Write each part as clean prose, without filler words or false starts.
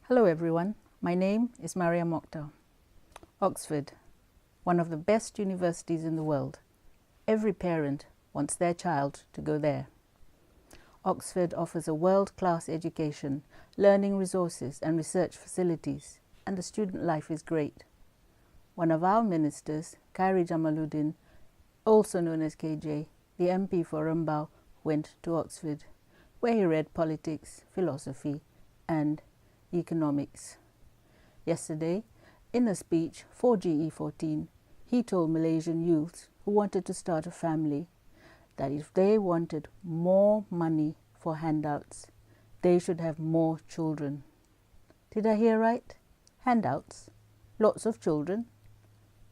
Hello everyone, my name is Maria Mokhtar. Oxford, one of the best universities in the world. Every parent wants their child to go there. Oxford offers a world-class education, learning resources and research facilities, and the student life is great. One of our ministers, Khairi Jamaluddin, also known as KJ, the MP for Rumbau, went to Oxford, where he read politics, philosophy, and economics. Yesterday, in a speech for GE14, he told Malaysian youths who wanted to start a family that if they wanted more money for handouts, they should have more children. Did I hear right? Handouts? Lots of children?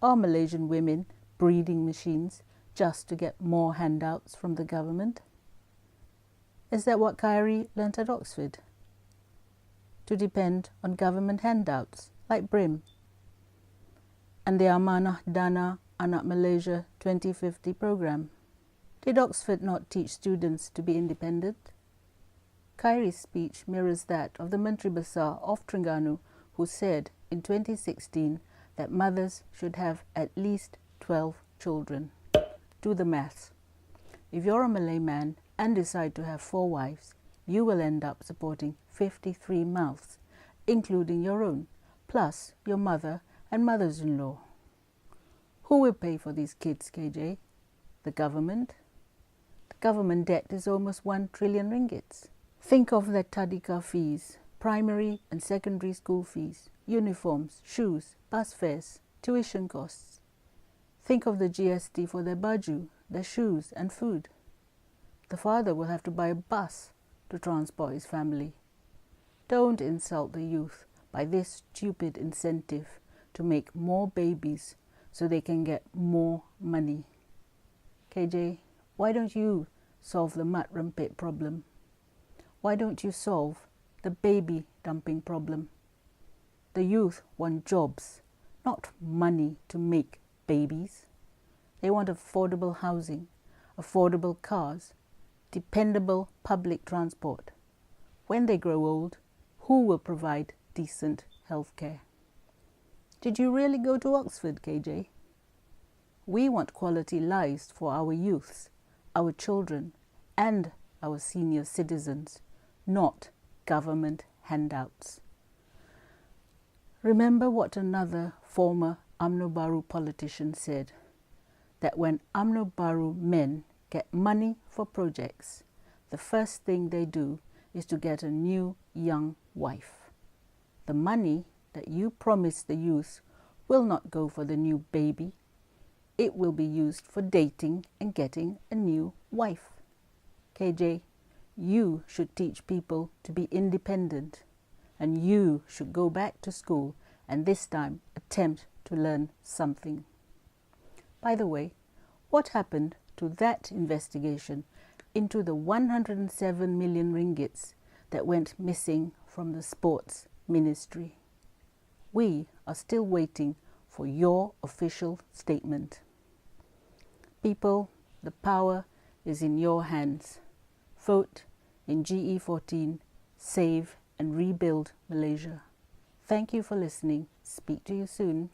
Are Malaysian women breeding machines just to get more handouts from the government? Is that what Khairi learnt at Oxford? To depend on government handouts like BRIM and the Amanah Dana Anak Malaysia 2050 program. Did Oxford not teach students to be independent? Khairi's speech mirrors that of the Menteri Besar of Terengganu, who said in 2016 that mothers should have at least 12 children. Do the maths. If you're a Malay man and decide to have 4 wives, you will end up supporting 53 mouths, including your own, plus your mother and mothers-in-law. Who will pay for these kids, KJ? The government? The government debt is almost 1 trillion ringgits. Think of the tadika fees, primary and secondary school fees, uniforms, shoes, bus fares, tuition costs. Think of the GST for their baju, their shoes and food. The father will have to buy a bus to transport his family. Don't insult the youth by this stupid incentive to make more babies so they can get more money. KJ, why don't you solve the mat rempit problem? Why don't you solve the baby dumping problem? The youth want jobs, not money to make babies. They want affordable housing, affordable cars, dependable public transport. When they grow old, who will provide decent health care? Did you really go to Oxford, KJ? We want quality lives for our youths, our children, and our senior citizens, not government handouts. Remember what another former UMNO Baru politician said, that when UMNO Baru men get money for projects, the first thing they do is to get a new young wife. The money that you promised the youth will not go for the new baby. It will be used for dating and getting a new wife. KJ, you should teach people to be independent, and you should go back to school and this time attempt to learn something. By the way, what happened to that investigation into the 107 million ringgits that went missing from the sports ministry? We are still waiting for your official statement. People, the power is in your hands. Vote in GE14, save and rebuild Malaysia. Thank you for listening. Speak to you soon.